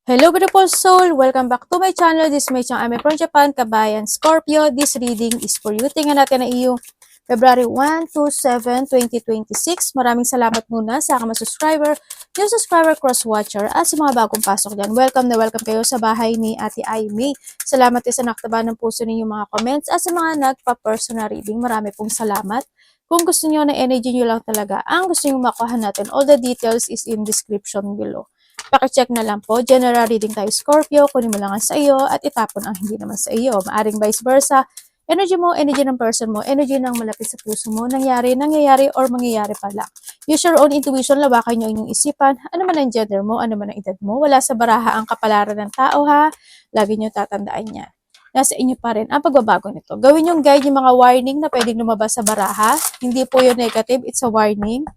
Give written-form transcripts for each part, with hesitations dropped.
Hello beautiful soul! Welcome back to my channel. This is my channel. I'm from Japan, Kabayan, Scorpio. This reading is for you. Tingnan natin na iyong February 1 to 7, 2026. Maraming salamat muna sa mga subscriber, yung subscriber cross-watcher at sa mga bagong pasok dyan. Welcome na welcome kayo sa bahay ni Ate Aimee. Salamat din sa naktaba ng puso ninyong mga comments at sa mga nagpa-personal reading. Marami pong salamat. Kung gusto niyo na energy niyo lang talaga, ang gusto niyo makuha natin, all the details is in description below. Pakicheck na lang po. General reading tayo Scorpio, kunin mo lang ang sa iyo at itapon ang hindi naman sa iyo. Maaring vice versa. Energy mo, energy ng person mo, energy ng malapit sa puso mo, nangyayari, or mangyayari pa lang. Use your own intuition, lawakan nyo inyong isipan. Ano man ang gender mo, ano man ang edad mo. Wala sa baraha ang kapalaran ng tao ha. Lagi nyo tatandaan yan. Nasa inyo pa rin ang pagbabago nito. Gawin yung guide yung mga warning na pwedeng lumabas sa baraha. Hindi po yung negative, it's a warning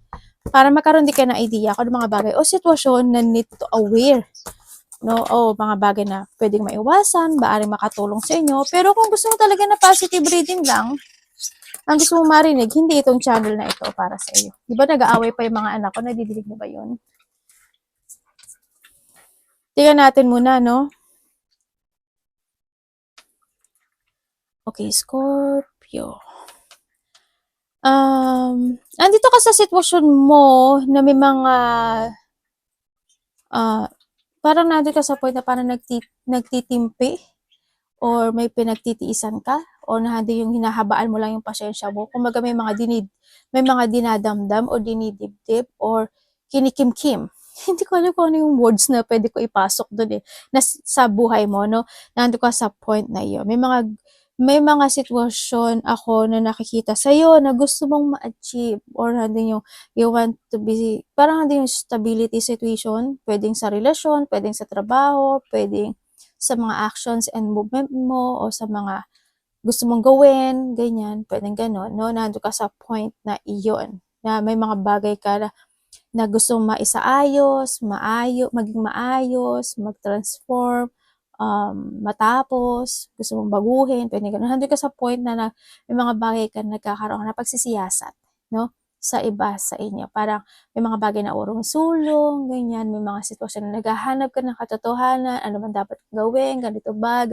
para magkaroon din kayo ng idea kung mga bagay o sitwasyon na need to aware. No? O mga bagay na pwedeng maiwasan, maaring makatulong sa inyo. Pero kung gusto mo talaga na positive reading lang, ang gusto mo marinig, hindi itong channel na ito para sa iyo. Di ba nag-aaway pa yung mga anak ko? Nadidinig niyo ba yun? Tingnan natin muna, no? Okay, Scorpio. Andito ka sa sitwasyon mo na may mga parang nandito ka sa point na parang nagtitimpi or may pinagtitiisan ka or nahandi yung hinahabaan mo lang yung pasensya mo. Kumbaga may mga dinadamdam o dinidibdib or kinikimkim. Hindi ko alam kung ano yung words na pwede ko ipasok doon na sa buhay mo, no? Nandito ka sa point na iyo. May mga sitwasyon ako na nakikita sa iyo na gusto mong ma-achieve or hindi yung you want to be, parang hindi yung stability situation, pwedeng sa relasyon, pwedeng sa trabaho, pwedeng sa mga actions and movement mo o sa mga gusto mong gawin, ganyan, pwedeng gano'n, no? Nandun ka sa point na iyon, na may mga bagay ka na gustong maisaayos, maging maayos, mag-transform, matapos, gusto mong baguhin, pwedeng gano'n. Nandun ka sa point na may mga bagay ka nagkakaroon ng pagsisiyasat, no? Sa iba sa inyo. Parang may mga bagay na urong sulong, ganyan, may mga sitwasyon na naghahanap ka ng katotohanan, ano man dapat gawin, ganito ba,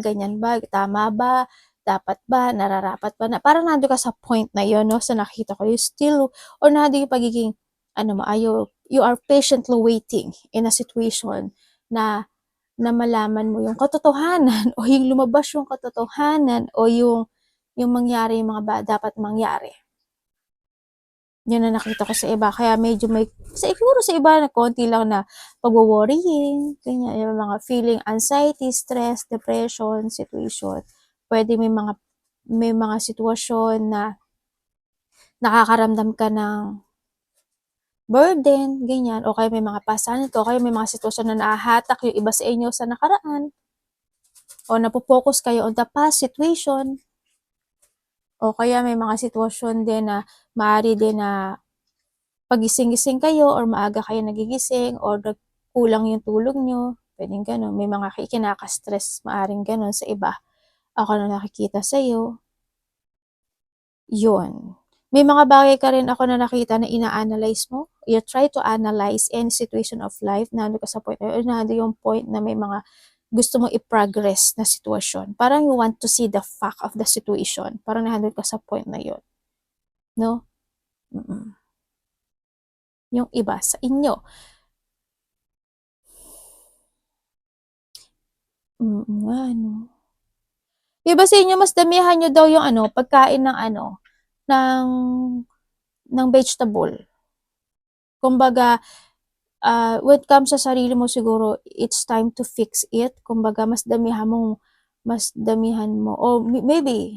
ganyan ba, tama ba, dapat ba, nararapat ba, na parang nandun ka sa point na yun, no? So nakita ko, you still, or nandun yung pagiging, you are patiently waiting in a situation na malaman mo yung katotohanan o yung lumabas yung katotohanan o yung mangyari yung mga dapat mangyari. Yan na nakita ko sa iba. Kaya medyo siguro sa iba na konti lang na pag-worrying, ganyan, yung mga feeling, anxiety, stress, depression, situation. Pwede may mga sitwasyon na nakakaramdam ka ng burden, ganyan, o kaya may mga pasanit, o kaya may mga sitwasyon na nahahatak yung iba sa inyo sa nakaraan, o napopokus kayo on the past situation, o kaya may mga sitwasyon din na maaari din na pagising-gising kayo or maaga kayo nagigising or kulang yung tulog nyo, pwedeng gano'n. May mga kinaka-stress, maaring gano'n sa iba. Ako na nakikita sa'yo, yun. May mga bagay ka rin ako na nakita na ina-analyze mo. You try to analyze any situation of life. Nandun ka sa point, nandun yung point na may mga gusto mong i-progress na sitwasyon. Parang you want to see the fact of the situation. Parang nandun ka sa point na yun. No? Yung iba sa inyo. Nga, no? Iba sa inyo, mas damihan nyo daw yung pagkain ng vegetable. Kumbaga, when it comes sa sarili mo siguro, it's time to fix it. Kumbaga, mas damihan mo, o maybe,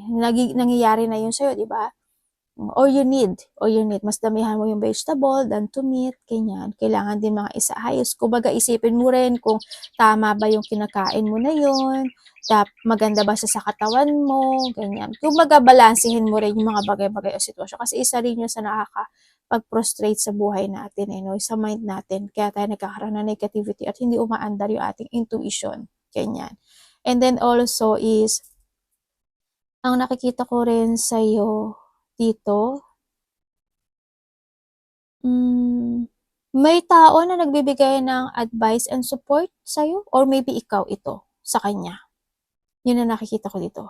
nangyayari na yun sa'yo, di ba? Or you need, mas damihan mo yung vegetable than to meat, ganyan. Kailangan din mga isaayos. Kumbaga, isipin mo rin kung tama ba yung kinakain mo na yun, maganda ba siya sa katawan mo, ganyan. Kumbaga, balansehin mo rin yung mga bagay-bagay o sitwasyon. Kasi isa rin yun sa nakaka-pag-prostrate sa buhay natin, no? Sa mind natin. Kaya tayo nagkakaroon ng negativity at hindi umaandar yung ating intuition, ganyan. And then also is, ang nakikita ko rin sa'yo dito, May tao na nagbibigay ng advice and support sa'yo or maybe ikaw ito sa kanya. Yun ang nakikita ko dito.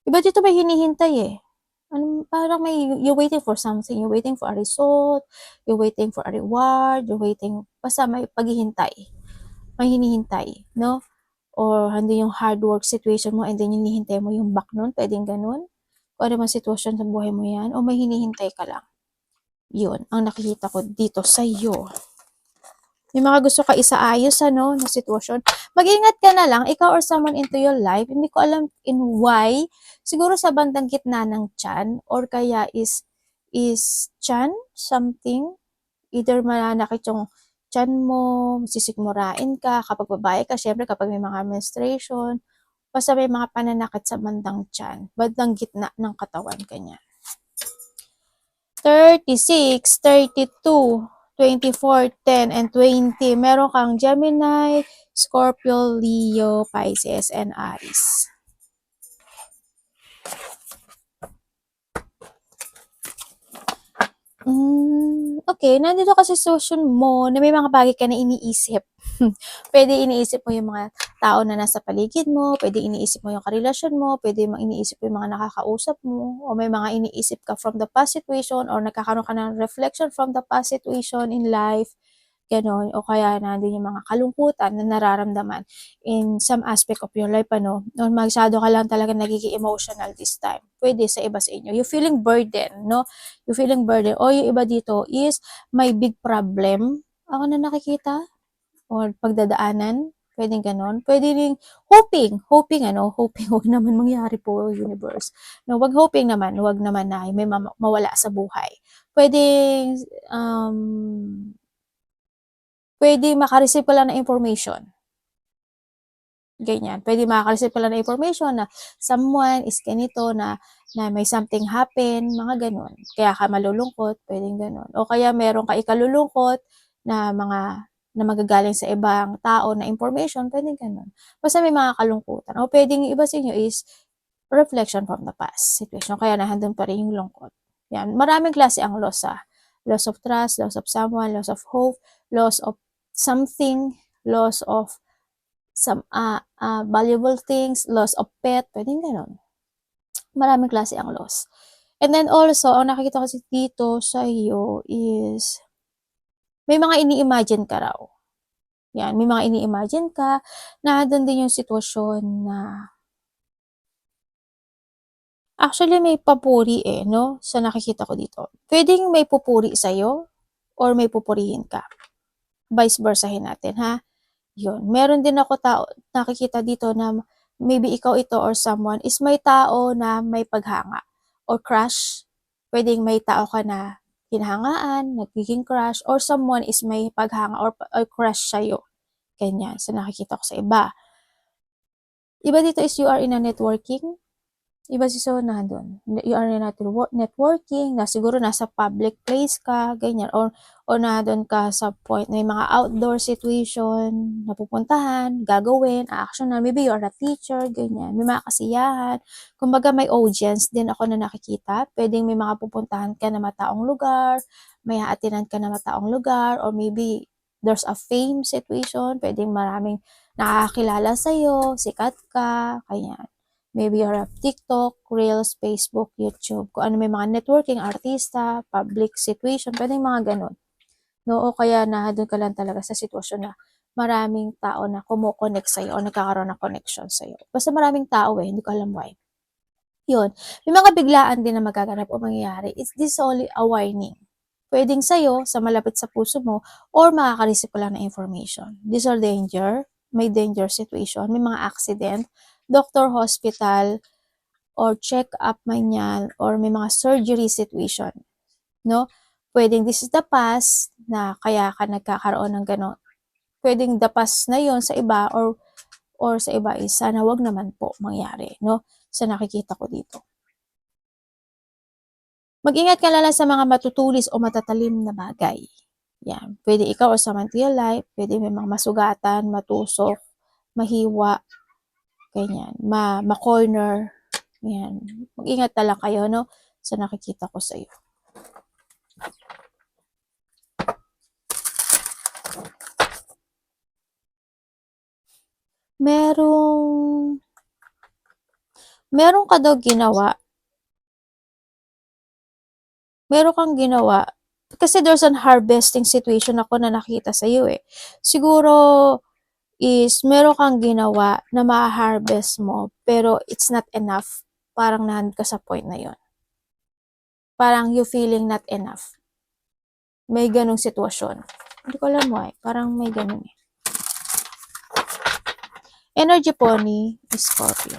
Iba dito may hinihintay eh. Parang you're waiting for something, you're waiting for a result, you're waiting for a reward, basta may paghihintay. May hinihintay, no? Or hindi yung hard work situation mo and then hinihintay mo yung back nun, pwedeng ganun. Kung ano man sitwasyon sa buhay mo yan, o may hinihintay ka lang. Yun, ang nakikita ko dito sa iyo. May mga gusto ka isaayos, na sitwasyon. Mag-ingat ka na lang, ikaw or someone into your life. Hindi ko alam in why. Siguro sa bandang gitna ng tiyan or kaya is tiyan, something. Either mananakit yung tiyan mo, sisikmurain ka, kapag babae ka, syempre kapag may mga menstruation, basta may mga pananakit sa bandang tiyan, bandang gitna ng katawan, kanya. 36, 32, 24, 10, and 20. Meron kang Gemini, Scorpio, Leo, Pisces, and Aries. Okay, nandito kasi sa sitwasyon mo na may mga bagay ka na iniisip. Pwede iniisip mo yung mga tao na nasa paligid mo, pwede iniisip mo yung karelasyon mo, pwede iniisip mo yung mga nakakausap mo, o may mga iniisip ka from the past situation or nagkakaroon ka ng reflection from the past situation in life. Gano'n, o kaya nandun yung mga kalungkutan na nararamdaman in some aspect of your life, o masyado ka lang talaga nagiging emotional this time. Pwede sa iba sa inyo. You feeling burden, no? You feeling burden. O yung iba dito is may big problem. Ako na nakikita. Or pagdadaanan. Pwedeng ganon. Pwede rin hoping, hoping, huwag naman mangyari po, universe. No, wag hoping naman, wag naman na may mawala sa buhay. Pwedeng, pwede makareceive ka lang ng information. Ganyan. Pwede makareceive ka lang ng information na someone is ganito, na may something happen, mga ganon. Kaya ka malulungkot, pwedeng ganon. O kaya meron ka ikalulungkot na magagaling sa ibang tao na information, pwedeng ganon. Basta may mga kalungkutan. O pwedeng iba sa inyo is reflection from the past situation. Kaya nahandun pa rin yung lungkot. Yan. Maraming klase ang loss, loss of trust, loss of someone, loss of hope, loss of something, loss of some valuable things, loss of pet, pwedeng ganon. Maraming klase ang loss. And then also, ang nakikita kasi dito sa iyo is may mga ini-imagine ka raw. Yan, may mga ini-imagine ka na doon din yung sitwasyon na actually may papuri no? Sa nakikita ko dito. Pwedeng may pupuri sa'yo or may pupurihin ka. Vice versahin natin, ha? Yun. Meron din ako nakikita dito na maybe ikaw ito or someone is may tao na may paghanga or crush. Pwedeng may tao ka na hinahangaan, nagiging crush, or someone is may paghanga or crush sa'yo. Ganyan. So, nakikita ko sa iba. Iba dito is you are in a networking. Iba si so nandun. You are in a networking, na siguro nasa public place ka, ganyan. Or nandun ka sa point, may mga outdoor situation, napupuntahan, gagawin, actionan. Maybe you are a teacher, ganyan. May mga kasiyahan. Kumbaga may audience din ako na nakikita. Pwedeng may mga pupuntahan ka na mataong lugar, may haatinan ka na mataong lugar, or maybe there's a fame situation. Pwedeng maraming nakakilala sa'yo, sikat ka, ganyan. Maybe you're a TikTok, Reels, Facebook, YouTube, kung ano may mga networking, artista, public situation, pwedeng mga ganun. No? O kaya doon ka lang talaga sa sitwasyon na maraming tao na kumo-connect sa'yo o nagkakaroon ng connection sa'yo. Basta maraming tao hindi ko alam why. Yun. May mga biglaan din na magaganap o mangyayari. Is this only a warning? Pwedeng sa'yo, sa malapit sa puso mo, or makaka-receive ka lang ng information. These are danger. May danger situation. May mga accident, doctor, hospital, or check-up man yan, or may mga surgery situation. No? Pwedeng this is the past na kaya ka nagkakaroon ng gano'n. Pwedeng the past na yon sa iba or sa iba is sana wag naman po mangyari, no? Sa nakikita ko dito. Mag-ingat ka lang sa mga matutulis o matatalim na bagay. Yan. Pwede ikaw or someone to your life, pwede may mga masugatan, matusok, mahiwa, ganyan, ma-corner. Yan. Mag-ingat na lang kayo, no? sa nakikita ko sa iyo. Meron ka daw ginawa. Meron kang ginawa. Kasi there's an harvesting situation ako na nakita sa iyo eh. Siguro is meron kang ginawa na ma-harvest mo pero it's not enough. Parang nandun ka sa point na yon. Parang you feeling not enough. May ganong sitwasyon. Hindi ko alam why. Parang may ganon eh. Energy po ni Scorpio.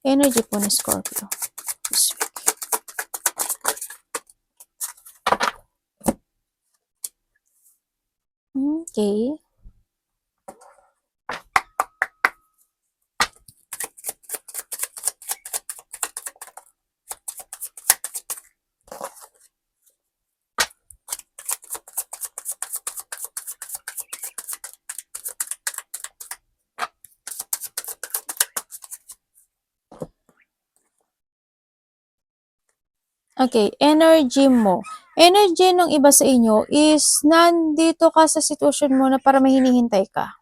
Energy po ni Scorpio. This week. Okay. Okay, energy mo. Energy ng iba sa inyo is nandito ka sa sitwasyon mo na para may hinihintay ka.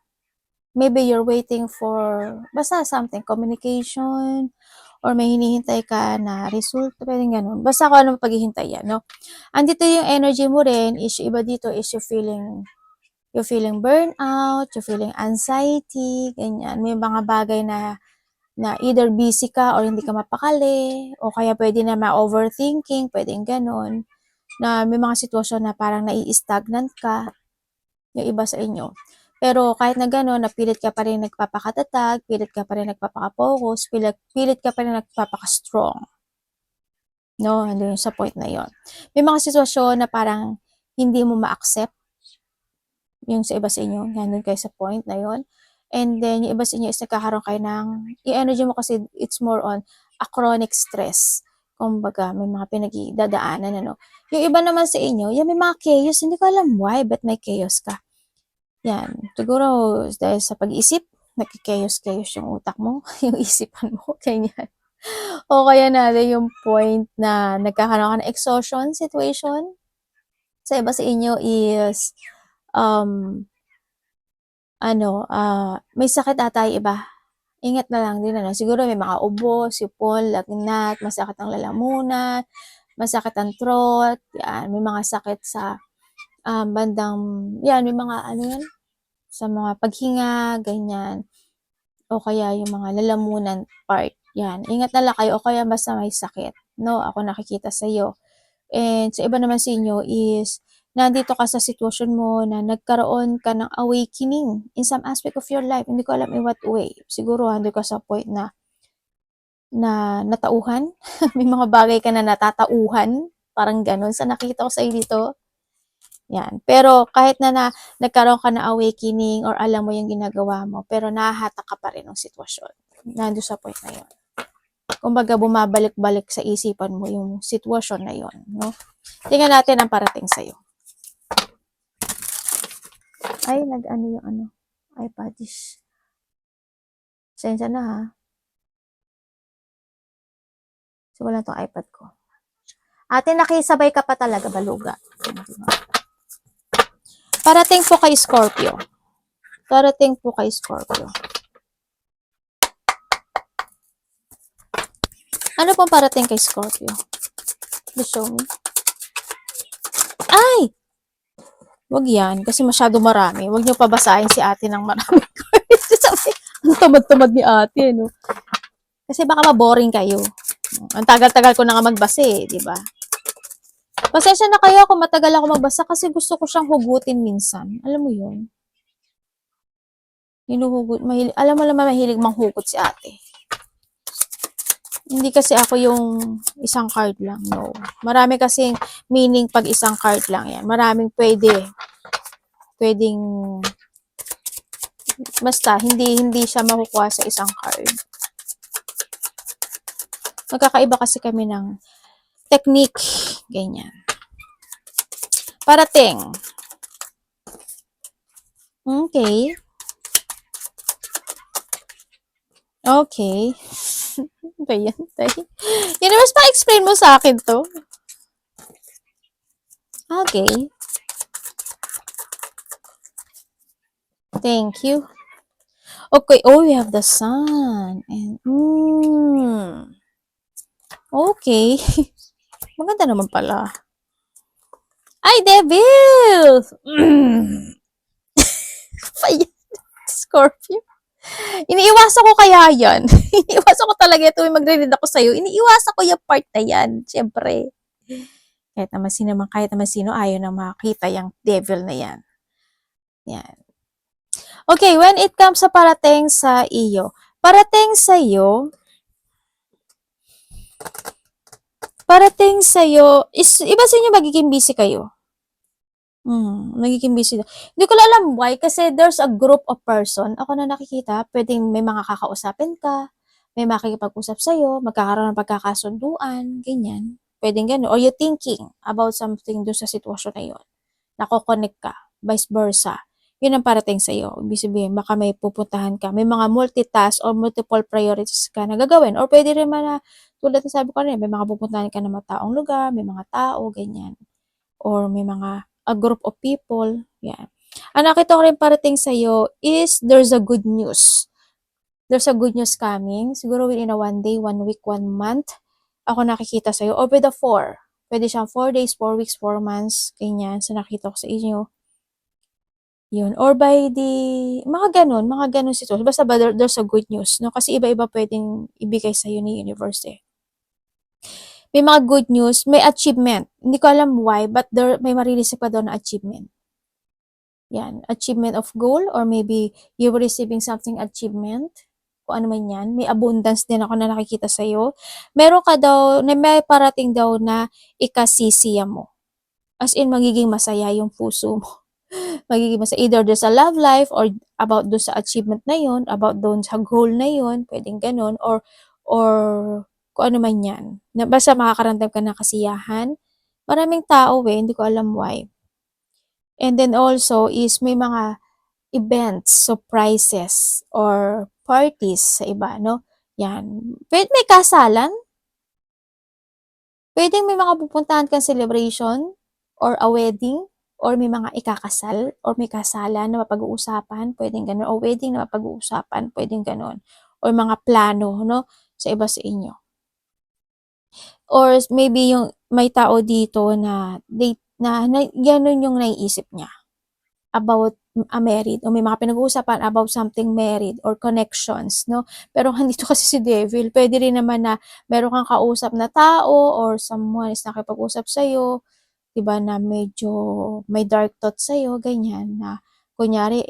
Maybe you're waiting for, basta something, communication, or may hinihintay ka na result, pwedeng ganun. Basta kung ano paghihintay yan, no? Andito yung energy mo rin, is yung iba dito is you're feeling burnout, you're feeling anxiety, ganyan. May mga bagay na either busy ka or hindi ka mapakali, o kaya pwede na ma-overthinking, pwedeng ganon, na may mga sitwasyon na parang nai-stagnant ka, yung iba sa inyo. Pero kahit na ganon, napilit ka pa rin nagpapakatatag, pilit ka pa rin nagpapaka-focus, pilit ka pa rin nagpapaka-strong. No, hanggang sa point na yon. May mga sitwasyon na parang hindi mo ma-accept yung sa iba sa inyo, nandun kayo sa point na yon. And then, yung iba sa inyo is nagkakaroon kayo ng, yung energy mo kasi, it's more on a chronic stress. Kumbaga, may mga pinagdadaanan, ano. Yung iba naman sa inyo, yan may mga chaos, hindi ko alam why, but may chaos ka. Yan, siguro, dahil sa pag-iisip, nagki-chaos yung utak mo, yung isipan mo, ganyan. O kaya natin yung point na nagkakaroon ka ng exhaustion situation. Sa iba sa inyo is, may sakit ata yung iba. Ingat na lang din, ano. Siguro may mga ubo, sipon, lagnat, masakit ang lalamunan, masakit ang throat, yan. May mga sakit sa bandang, yan, may mga, yan, sa mga paghinga, ganyan. O kaya yung mga lalamunan part, yan. Ingat na lang kayo, o kaya basta may sakit, no? Ako nakikita sa iyo. And sa iba naman sa inyo is, nandito ka sa sitwasyon mo na nagkaroon ka ng awakening in some aspect of your life. Hindi ko alam in what way. Siguro hando ka sa point na natauhan. May mga bagay ka na natatauhan. Parang ganun. Sa nakita ko sa iyo dito. Yan. Pero kahit na nagkaroon ka ng awakening or alam mo yung ginagawa mo, pero nahahatak ka pa rin ng sitwasyon. Nando sa point na yun. Kumbaga, bumabalik-balik sa isipan mo yung sitwasyon na yun. No? Tingnan natin ang parating sa'yo. Ay, iPadish. Sensya na ha. So, wala tong iPad ko. Ate, nakisabay ka pa talaga, baluga. Parating po kay Scorpio. Parating po kay Scorpio. Ano pong parating kay Scorpio? Please show me. Ay! Wag yan, kasi masyado marami. Wag niyo pabasahin si ate ng marami. Ang tamad-tamad ni ate, no? Kasi baka maboring kayo. Ang tagal-tagal ko na nga magbasa eh, di ba? Pasensya na kayo kung matagal ako magbasa kasi gusto ko siyang hugutin minsan. Alam mo yun? Hinuhugot. Alam mo naman mahilig manghugot si ate. Hindi kasi ako yung isang card lang, no. Marami kasing meaning pag isang card lang yan. Maraming pwedeng, basta, hindi siya makukuha sa isang card. Magkakaiba kasi kami ng technique, ganyan. Parating. Okay. Okay. Ba yan, tay? Universe, pa-explain mo sa akin to. Okay. Thank you. Okay. Oh, we have the sun. And, okay. Maganda naman pala. Ay, devil! Ayan, Scorpio. Iniiwasan ko kaya yan. Iniiwasan ko talaga ito yung magre-read ako sa'yo. Iniiwasan ko yung part na yan. Siyempre. Kahit naman sino, ayaw na makita yung devil na yan. Yan. Okay, when it comes sa parating sa iyo, parating sa iyo, is, iba sa inyo magiging busy kayo. Magiging busy. Hindi ko alam why, kasi there's a group of person, ako na nakikita, pwedeng may mga kakausapin ka, may makikipag-usap sa'yo, magkakaroon ng pagkakasunduan, ganyan. Pwedeng gano'n. Or you thinking about something doon sa sitwasyon na yun. Nako-connect ka, vice versa. Yun ang parating sa'yo. Ibig sabihin, baka may pupuntahan ka. May mga multitask or multiple priorities ka na gagawin. Or pwede rin man na, tulad na sabi ko rin, may mga pupuntahan ka na mga taong lugar, may mga tao, ganyan. Or may mga a group of people. Yan. Ang nakita ko rin parating sa'yo is there's a good news. There's a good news coming. Siguro within a 1 day, 1 week, 1 month. Ako nakikita sa'yo. Or with a 4. Pwede siyang 4 days, 4 weeks, 4 months. Ganyan. So nakita ko sa inyo. Yun. Or by the, mga ganun sitwasyon. Basta ba there's a good news. No? Kasi iba-iba pwedeng ibigay sa'yo ni universe eh. May mga good news, may achievement. Hindi ko alam why, but there, may marilisip pa doon na achievement. Yan, achievement of goal, or maybe you were receiving something achievement, kung ano man yan. May abundance din ako na nakikita sa'yo. Meron ka daw, may parating daw na ikasisiya mo. As in, magiging masaya yung puso mo. Magiging masaya. Either there's a love life, or about doon sa achievement na yon, about doon sa goal na yon, pwedeng ganun, or kung ano man yan. Basta makakaramdam ka ng kasiyahan. Maraming tao hindi ko alam why. And then also is may mga events, surprises, or parties sa iba, no? Yan. Pwede may kasalan, pwedeng may mga pupuntahan kang celebration, or a wedding, or may mga ikakasal, or may kasalan na mapag-uusapan, pwedeng ganun, o wedding na mapag-uusapan, pwedeng ganun, or mga plano, no? Sa iba sa inyo. Or maybe yung may tao dito na date na ganun yung naiisip niya about a married, o may mga pinag-uusapan about something married or connections, no? Pero andito kasi si devil, pwede rin naman na meron kang kausap na tao or someone is nakipag-usap sa'yo, diba, na medyo may dark thoughts sa'yo, ganyan, na kunyari,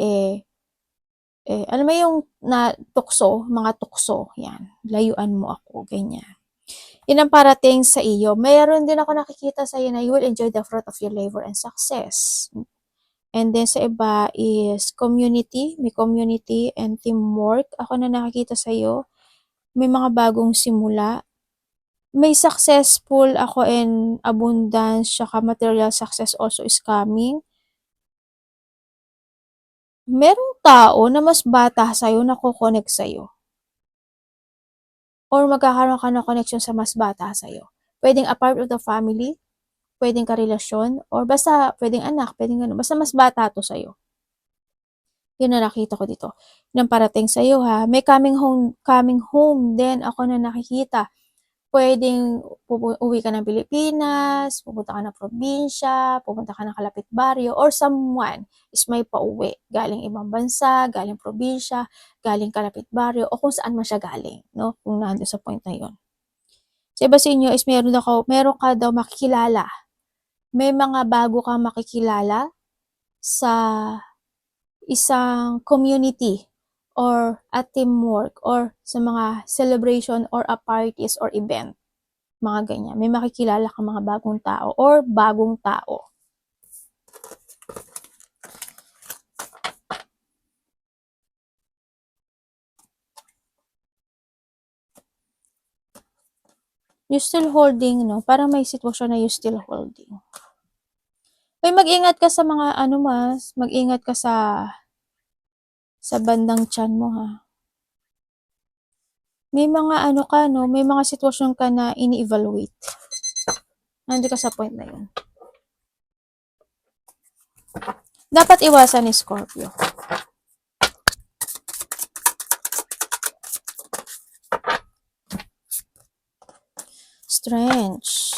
alam mo yung mga tukso, yan, layuan mo ako, ganyan. Yun ang parating sa iyo. Mayroon din ako nakikita sa iyo na you will enjoy the fruit of your labor and success. And then sa iba is community, may community and teamwork. Ako na nakikita sa iyo, may mga bagong simula. May successful ako in abundance, saka material success also is coming. Merong tao na mas bata sa'yo na ko-connect sa'yo. Or magkakaroon ka ng connection sa mas bata sa'yo. Pwedeng a part of the family, pwedeng karelasyon, or basta pwedeng anak, pwedeng gano'n. Basta mas bata to sa'yo. Yun na nakita ko dito. Nang parating sa'yo ha. May coming home din ako na nakikita. Pwedeng uwi ka ng Pilipinas, pupunta ka ng probinsya, pupunta ka ng kalapit baryo, or someone is may pauwi. Galing ibang bansa, galing probinsya, galing kalapit baryo, o kung saan man siya galing, no? Kung nandun sa point na yun. Sa iba sa inyo is meron ka daw makikilala. May mga bago kang makikilala sa isang community or a teamwork or sa mga celebration or a parties or event. Mga ganyan. May makikilala kang mga bagong tao or bagong tao. You still holding, no? Parang may sitwasyon na you still holding. May mag-ingat ka sa mga mag-ingat ka sa bandang tiyan mo ha. may mga ano ka 'no, may mga sitwasyon ka na ini-evaluate. Nandiyan ka sa point na 'yun. Dapat iwasan ni Scorpio. Strange.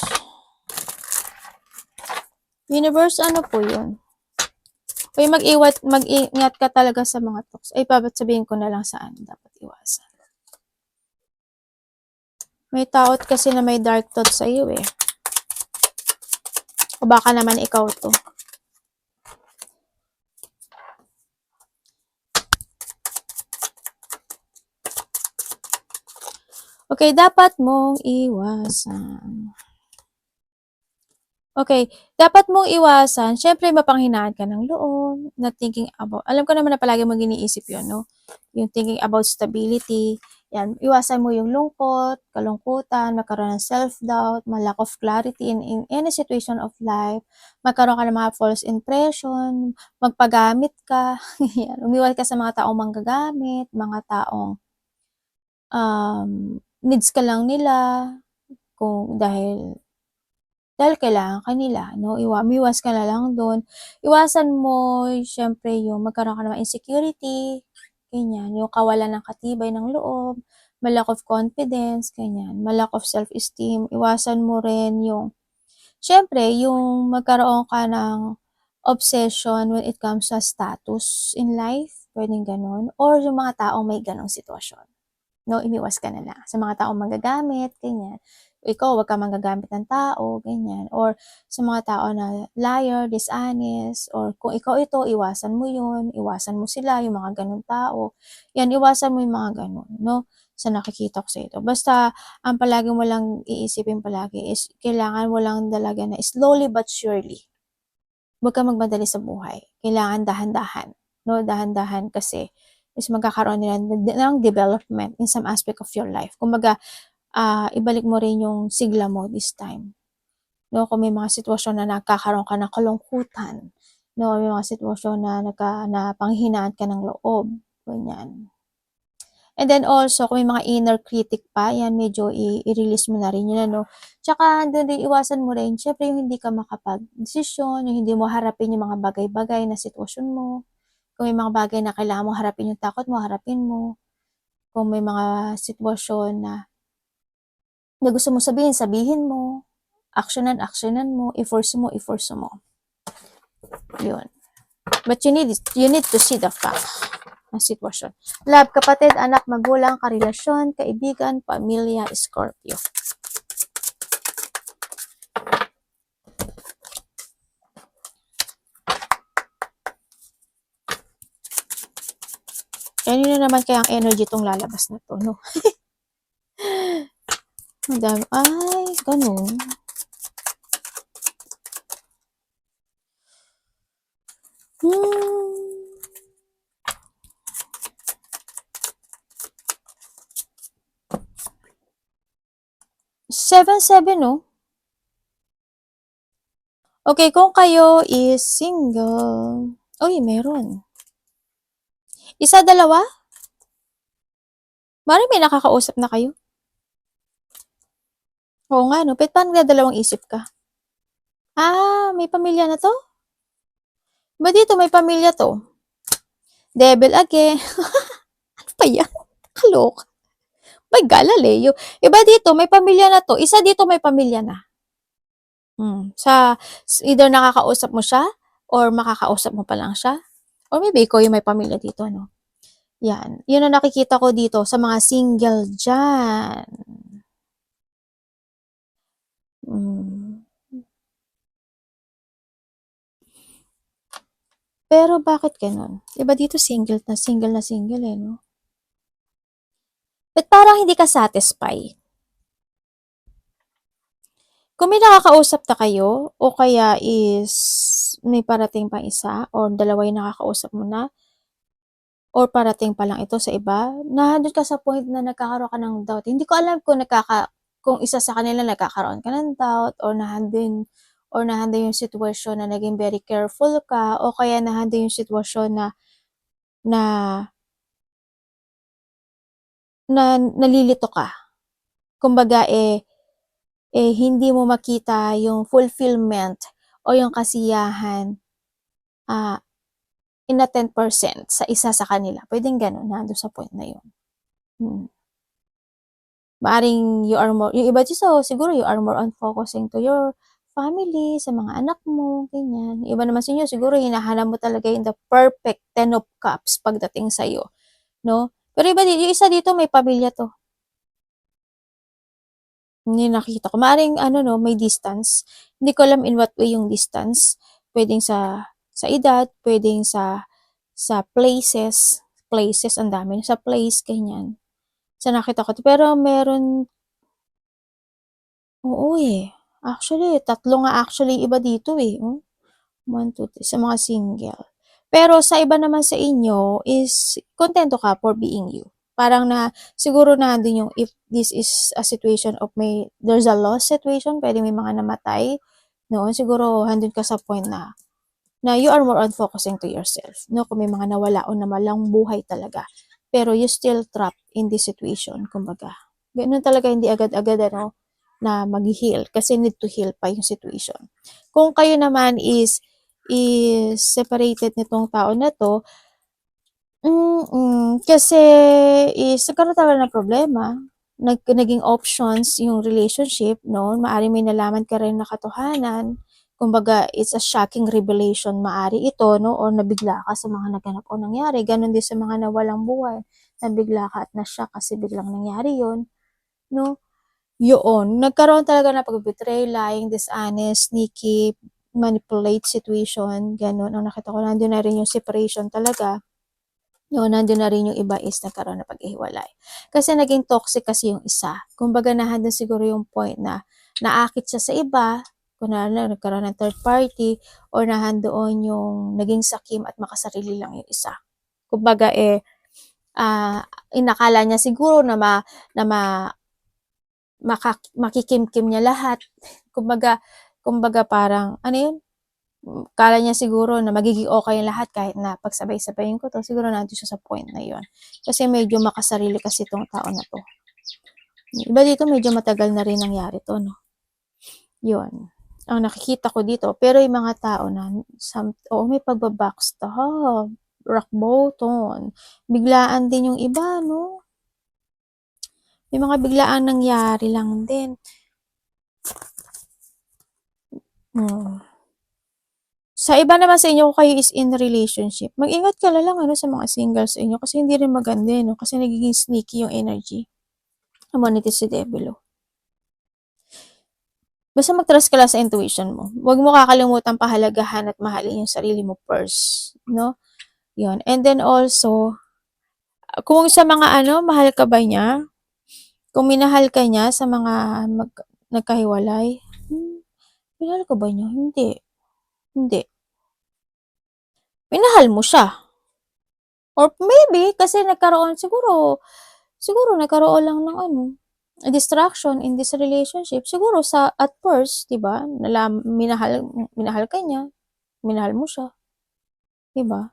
Universe, ano po 'yun? Uy, mag-ingat ka talaga sa mga talks. Ay, sabihin ko na lang saan dapat iwasan. May taot kasi na may dark thoughts sa iyo eh. O baka naman ikaw to. Okay, dapat mong iwasan. Okay, dapat mong iwasan, syempre mapanghinaan ka ng loob, not thinking about, alam ko naman na palagi mong iniisip yun, no? Yung thinking about stability, yan, iwasan mo yung lungkot, kalungkutan, magkaroon ng self-doubt, lack of clarity in any situation of life, magkaroon ka ng mga false impression, magpagamit ka, yan, umiwas ka sa mga taong manggagamit, mga taong needs ka lang nila, kung dahil kailangan ka nila, no? Umiwas ka na lang doon. Iwasan mo, syempre, yung magkaroon ka ng insecurity, ganyan, yung kawalan ng katibay ng loob, lack of confidence, ganyan, lack of self-esteem. Iwasan mo rin yung, syempre, yung magkaroon ka ng obsession when it comes sa status in life, pwedeng ganun, or yung mga taong may ganong sitwasyon. No, umiwas ka na lang sa mga taong manggagamit, ganyan. Ikaw, wag kang manggagamit ng tao, ganyan. Or sa mga tao na liar, dishonest, or kung ikaw ito, iwasan mo yun, iwasan mo sila, yung mga ganun tao. Yan, iwasan mo yung mga ganun, no? Sa nakikita ko sa ito. Basta, ang palagi mo lang iisipin palagi is, kailangan mo lang talaga na slowly but surely. Huwag kang magmadali sa buhay. Kailangan dahan-dahan, no? Dahan-dahan kasi is magkakaroon nila ng development in some aspect of your life. Kumbaga, ibalik mo rin yung sigla mo this time. No, kung may mga sitwasyon na nagkakaroon ka ng kalungkutan, no, may mga sitwasyon na panghinaan ka ng loob, ganyan. And then also, kung may mga inner critic pa, yan, medyo i-release mo na rin yun, ano. Tsaka, doon din, iwasan mo rin, syempre yung hindi ka makapag-desisyon, yung hindi mo harapin yung mga bagay-bagay na sitwasyon mo. Kung may mga bagay na kailangan mo harapin yung takot mo, harapin mo. Kung may mga sitwasyon na gusto mo sabihin, sabihin mo. Aksyonan mo. I-force mo, i-force mo. Yun. But you need to see the fact ng sitwasyon. Love, kapatid, anak, magulang, karelasyon, kaibigan, pamilya, Scorpio. Kanina naman kaya ang energy tong lalabas na to, no? Madami. Ay, ganun. Hmm. 7-7, no? Okay, kung kayo is single. Uy, meron. Isa, dalawa? Mari may nakakausap na kayo? Oo nga, no? Paano nagdadalawang isip ka? May pamilya na to? Ba dito may pamilya to? Devil again. Ano pa yan? Kaloka. May Galileo. Iba dito, may pamilya na to. Isa dito may pamilya na. Either nakakausap mo siya, or makakausap mo pa lang siya. Or maybe ikaw yung may pamilya dito, no? Yan. Yun ang nakikita ko dito sa mga single dyan. Pero bakit ganun? Diba dito single na single eh, no? Ba't parang hindi ka satisfy? Kung may nakakausap na kayo, o kaya is may parating pa isa, or dalawa yung nakakausap mo na, or parating pa lang ito sa iba, nandun ka sa point na nagkakaroon ka ng doubt. Hindi ko alam kung isa sa kanila nagkakaroon ka ng doubt, or nahanda yung sitwasyon na naging very careful ka, o kaya nahanda yung sitwasyon na na nalilito ka. Kumbaga, hindi mo makita yung fulfillment o yung kasiyahan, ah, in a 10% sa isa sa kanila. Puwedeng gano'n, nandun sa point na yun. Mm. Maaaring you are more yung iba siguro you are more on focusing to your family, sa mga anak mo, ganyan. Yung iba naman sa inyo siguro hinahanap mo talaga yung the perfect 10 of cups pagdating sa'yo, 'no? Pero yung isa dito may pamilya 'to, yung nakikita ko. Maaaring ano 'no, may distance. Hindi ko alam in what way yung distance. Puwedeng sa edad, puwedeng sa places ang dami, sa place, ganyan. Sa nakita ko 'to. Pero meron oo, actually tatlo nga actually iba dito, 1, 2, 3 sa mga single. Pero sa iba naman sa inyo is kontento ka for being you. Parang siguro nandun yung if this is a situation of there's a loss situation, puwedeng may mga namatay noon, siguro andun ka sa point na you are more on focusing to yourself, 'no? Kung may mga nawala o nawalang buhay talaga, pero you still trapped in this situation kumbaga. Gano'n talaga hindi agad-agad ano, na maghi-heal kasi need to heal pa yung situation. Kung kayo naman is separated nitong tao na 'to, kasi nagkaroon talaga ng problema, naging options yung relationship 'no, maaaring may nalaman ka rin na katotohanan, kumbaga it's a shocking revelation maari ito 'no, or nabigla ka sa mga naganap o nangyari, gano'n din sa mga nawalang buhay, nabigla ka at na-shock kasi biglang nangyari yun 'no. Yoon, nagkaroon talaga ng pagbe-betray, lying, dishonest, sneaky, manipulate situation, gano'n ang nakita ko. Nandun na rin yung separation talaga, oo, nandun na rin yung iba is nagkaroon ng paghihiwalay. Kasi naging toxic kasi yung isa. Kumbaga nandun siguro yung point na naakit siya sa iba, kunwari na nagkaroon ng third party or nandoon yung naging sakim at makasarili lang yung isa. Kumbaga, inakala niya siguro na makikimkim niya lahat. Kumbaga parang ano yun, akala niya siguro na magiging okay ang lahat kahit na pagsabay-sabayin ko 'to, siguro nandun siya sa point na yun. Kasi medyo makasarili kasi 'tong tao na 'to. Iba dito medyo matagal na rin nangyari 'to 'no, yun. Ang nakikita ko dito, pero yung mga tao na oo, may pagba-backstab, rock bottom, biglaan din yung iba 'no, may mga biglaang nangyari lang din. Hmm. Sa iba naman sa inyo kung kayo is in relationship, mag-ingat ka na lang ano sa mga single sa inyo kasi hindi rin maganda, 'no, kasi nagiging sneaky yung energy. Naman nito si Devil, oh. Basta mag-trust ka lang sa intuition mo. Huwag mo kakalimutang pahalagahan at mahalin yung sarili mo first, 'no, 'yun. And then also, kung sa mga ano, mahal ka ba niya? Kung minahal ka niya sa mga nagkahiwalay, minahal ka ba niya? Hindi, hindi. Minahal mo siya or maybe kasi siguro nagkaroon lang ng ano, distraction in this relationship. Siguro at first, 'di ba, minahal minahal ka niya, minahal mo siya, 'di ba?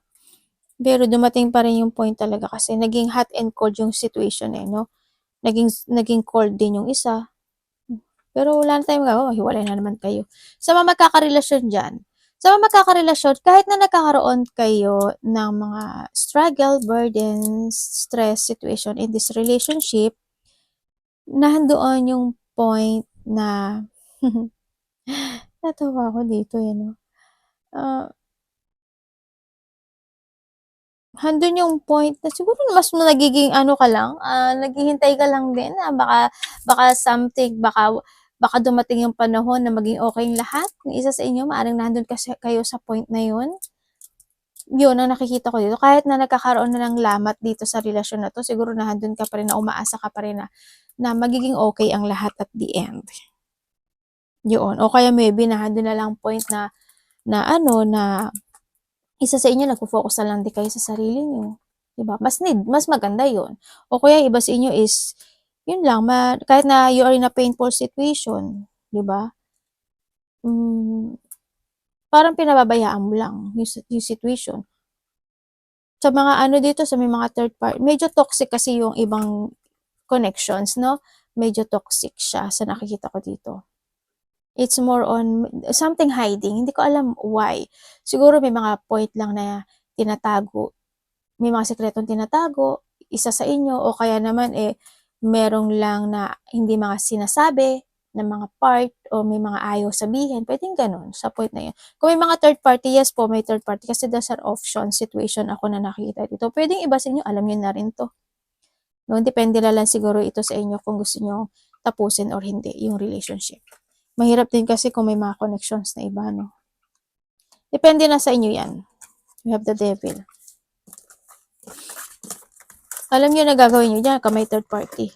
Pero dumating pa rin yung point talaga kasi naging hot and cold yung situation, 'no? Naging cold din yung isa. Pero wala na tayong magagawa, hiwalay na naman kayo. Sa mga magkakarelasyon diyan, kahit na nagkakaroon kayo ng mga struggle, burdens, stress situation in this relationship, nandoon yung point na natawa ako dito, 'no, ah, andun yung point na siguro mas nagiging ano ka lang, naghihintay ka lang din na baka dumating yung panahon na maging okey yung lahat, yung isa sa inyo maaaring nandun kasi kayo sa point na yun. Yun ang nakikita ko dito kahit na nagkakaroon na ng lamat dito sa relasyon na 'to, siguro nandun ka pa rin na umaasa ka pa rin na magiging okey ang lahat at the end. Yoon o kaya maybe nandun na lang point na ano, na isa sa inyo nagfo-focus na lang din kayo sa sarili niyo, 'di ba? Mas maganda yun. O kaya iba sa inyo is yun lang kahit na you are in a painful situation, 'di ba? Hmm, parang pinababayaan mo lang yung situation. Sa mga ano dito, sa may mga third party medyo toxic kasi yung ibang connections, no? Medyo toxic siya sa nakikita ko dito. It's more on something hiding. Hindi ko alam why. Siguro may mga point lang na tinatago. May mga sekretong tinatago, isa sa inyo, o kaya naman merong lang na hindi mga sinasabi ng mga part o may mga ayaw sabihin. Pwedeng ganun sa point na yun. Kung may mga third party, yes po, may third party kasi there's an option situation ako na nakikita dito. Pwedeng iba sa inyo, alam nyo na rin to. No, depende na lang siguro ito sa inyo kung gusto nyo tapusin or hindi yung relationship. Mahirap din kasi kung may mga connections na iba, no? Depende na sa inyo yan. You have the devil. Alam nyo na gagawin nyo dyan kung may third party.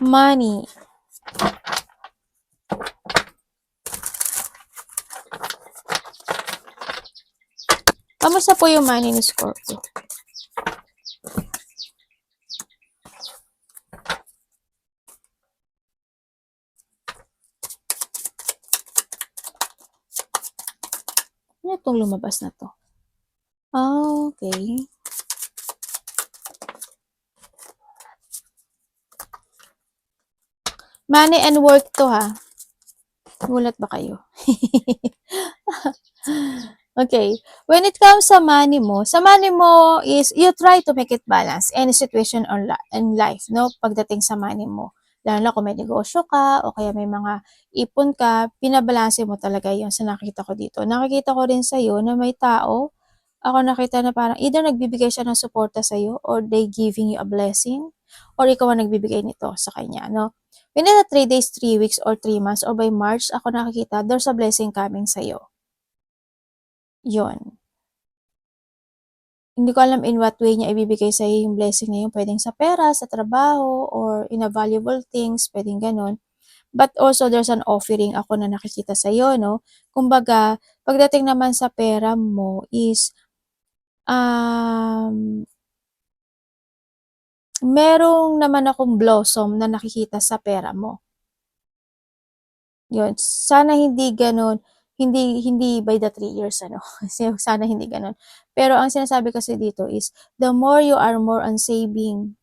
Money. Kamusta po yung money ni Scorpio? Ano itong lumabas na to? Okay. Money and work to, ha? Gulat ba kayo? Okay. When it comes sa money mo is you try to make it balance any situation in life, no? Pagdating sa money mo. Lalo na kung may negosyo ka o kaya may mga ipon ka, pinabalanse mo talaga yun sa nakita ko dito. Nakikita ko rin sa'yo na may tao, ako nakita na parang either nagbibigay siya ng suporta sa'yo or they giving you a blessing or ikaw ang nagbibigay nito sa kanya, no? Within the 3 days, 3 weeks, or 3 months, or by March, ako nakikita, there's a blessing coming sa'yo. Yun. Hindi ko alam in what way niya ibibigay sa'yo yung blessing na yun. Pwedeng sa pera, sa trabaho, or in a valuable things, pwedeng ganun. But also, there's an offering ako na nakikita sa'yo, no? Kumbaga, pagdating naman sa pera mo is, merong naman akong blossom na nakikita sa pera mo. Yun. Sana hindi ganun. Hindi by the 3 years, ano. Sana hindi ganun. Pero ang sinasabi kasi dito is, the more you are more on saving,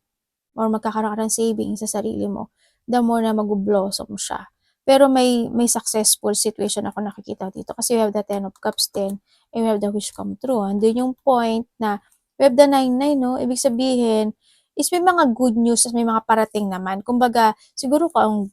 or magkakaroon ka ng saving sa sarili mo, the more na mag-blossom siya. Pero may successful situation ako nakikita dito. Kasi we have the 10 of Cups 10, and we have the wish come true. Andun yung point na, we have the 9-9, no? Ibig sabihin, is may mga good news, may mga parating naman. Kumbaga, siguro kung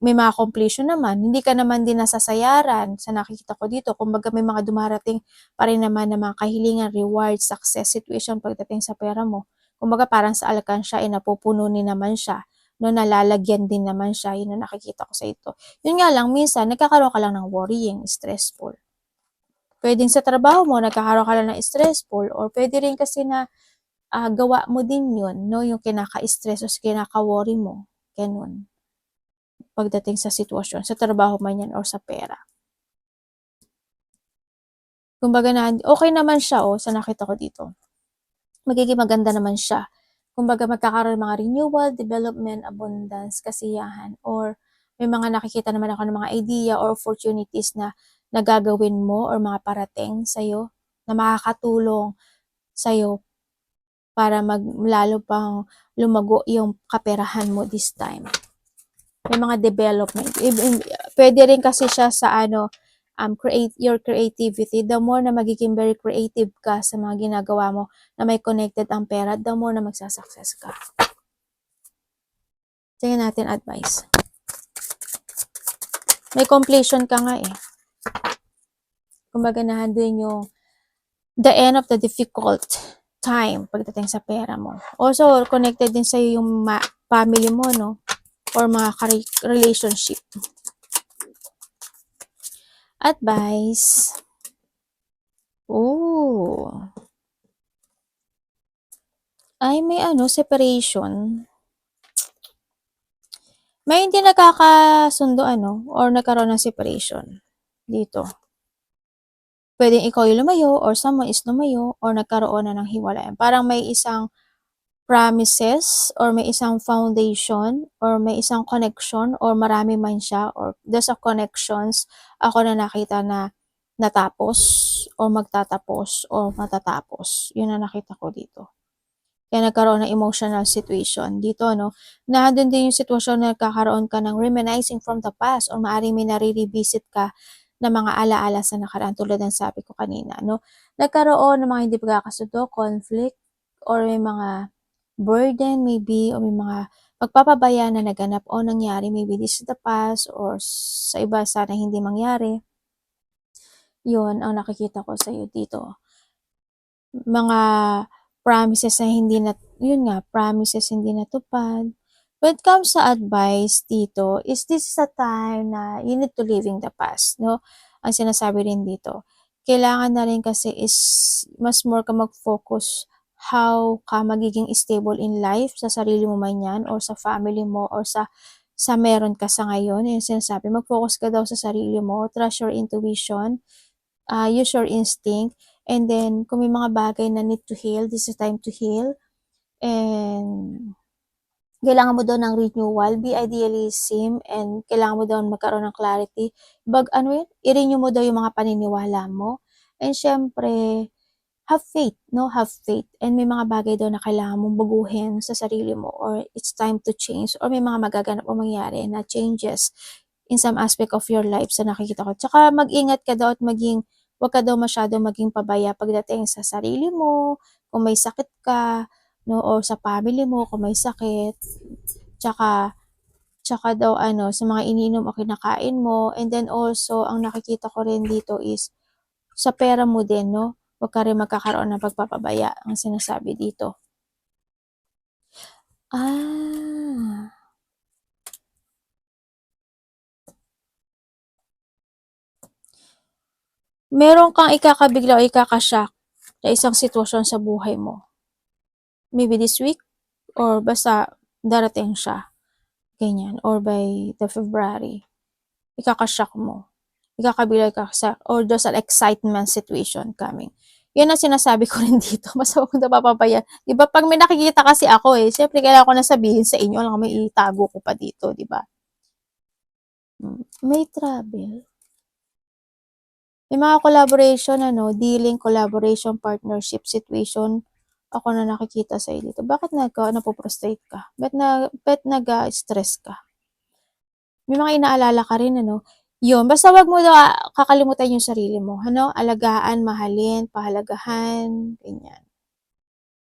may mga completion naman, hindi ka naman din nasasayaran sa nakikita ko dito. Kumbaga may mga dumarating pa rin naman na mga kahilingan, reward, success situation pagdating sa pera mo. Kumbaga parang sa alkansya, napupuno din naman siya. No, nalalagyan din naman siya. Yun na nakikita ko sa ito. Yun nga lang, minsan, nagkakaroon ka lang ng worrying, stressful. Pwedeng sa trabaho mo, nagkakaroon ka lang ng stressful, or pwede rin kasi na gawa mo din yun, no? Yung kinaka-stress o kinaka-worry mo. Ganun. Pagdating sa sitwasyon, sa trabaho man yan or sa pera. Kumbaga na, okay naman siya, sa nakita ko dito. Magiging maganda naman siya. Kumbaga magkakaroon mga renewal, development, abundance, kasiyahan, or may mga nakikita naman ako ng mga idea or opportunities na nagagawin mo or mga parating sa'yo na makakatulong sa'yo para lalo pang lumago yung kaperahan mo this time. May mga development. Pwede rin kasi siya sa create your creativity. The more na magiging very creative ka sa mga ginagawa mo na may connected ang pera, the more na magsasucess ka. Tingnan natin advice. May completion ka nga eh. Kumbaga nahandun yung the end of the difficult time pagdating sa pera mo. Also, connected din sa'yo yung family mo, no? Or mga relationship. Advice. Oh. Ay, may separation. May hindi nakakasundo or nagkaroon ng separation dito. Pwedeng ikaw yung lumayo or someone is lumayo or nagkaroon na ng hiwalayan. Parang may isang promises or may isang foundation or may isang connection or marami man siya or there's a connections ako na nakita na natapos or magtatapos or matatapos. Yun na nakita ko dito. Kaya nagkaroon ng emotional situation dito, no? Nandun din yung sitwasyon na nagkakaroon ka ng reminiscing from the past or maaaring may nare-revisit ka na mga alaala sa nakaraan tulad ng sabi ko kanina, no? Nagkaroon ng mga hindi pagkakasundo, conflict, or may mga burden maybe, o may mga pagpapabaya na naganap o nangyari, maybe this is the past or sa iba sana hindi mangyari. Yun ang nakikita ko sa'yo dito. Mga promises na hindi na yun nga, promises hindi natupad. When it comes sa advice dito is this is a time na you need to living the past, no? Ang sinasabi rin dito. Kailangan na rin kasi is mas more ka mag-focus how ka magiging stable in life sa sarili mo man yan or sa family mo or sa meron ka sa ngayon. Yung sinasabi, mag-focus ka daw sa sarili mo, trust your intuition, use your instinct, and then kung may mga bagay na need to heal, this is time to heal. And kailangan mo daw ng renewal, be idealism, and kailangan mo daw magkaroon ng clarity. I-renew mo daw yung mga paniniwala mo. And syempre, have faith, no? Have faith. And may mga bagay daw na kailangan mong baguhin sa sarili mo or it's time to change or may mga magaganap o mangyari na changes in some aspect of your life sa nakikita ko. Tsaka mag-ingat ka daw at wag ka daw masyado maging pabaya pagdating sa sarili mo, kung may sakit ka, no, or sa family mo kung may sakit. Tsaka tsaka daw sa mga iniinom o kinakain mo. And then also, ang nakikita ko rin dito is sa pera mo din, no? Huwag ka rin magkakaroon ng pagpapabaya, ang sinasabi dito. Ah. Meron kang ikakabigla o ikaka-shock sa isang sitwasyon sa buhay mo. Maybe this week or basta darating siya. Ganyan. Or by the February. Ikaka-shock mo. Ikakabigla ka or there's an excitement situation coming. Yan ang sinasabi ko rin dito. Basta huwag napapapaya. Diba, pag may nakikita kasi ako syempre kailangan ko na sabihin sa inyo, alam ko may itago ko pa dito, diba? May travel. May mga collaboration, dealing, collaboration, partnership, situation, ako na nakikita sa'yo dito. Bakit napoprostrate ka? Ba't nag-stress ka? May mga inaalala ka rin, yun, basta wag mo daw kakalimutan yung sarili mo, alagaan, mahalin, pahalagahan, ganyan.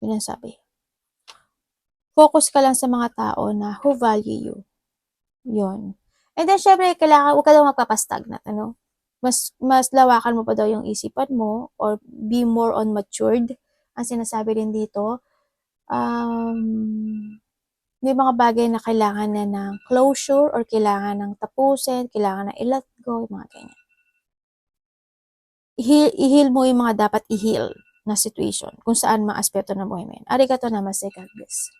Yun ang sabi. Focus ka lang sa mga tao na who value you. Yun. And then, syempre, huwag ka daw magpapastagnat, mas lawakan mo pa daw yung isipan mo or be more on matured. Ang sinasabi rin dito, may mga bagay na kailangan na ng closure or kailangan ng tapusin, kailangan na i-let go, mga ganyan. I-heal mo yung mga dapat i-heal na situation kung saan mga aspeto ng buhay mo yan. Arigato namaste, God bless.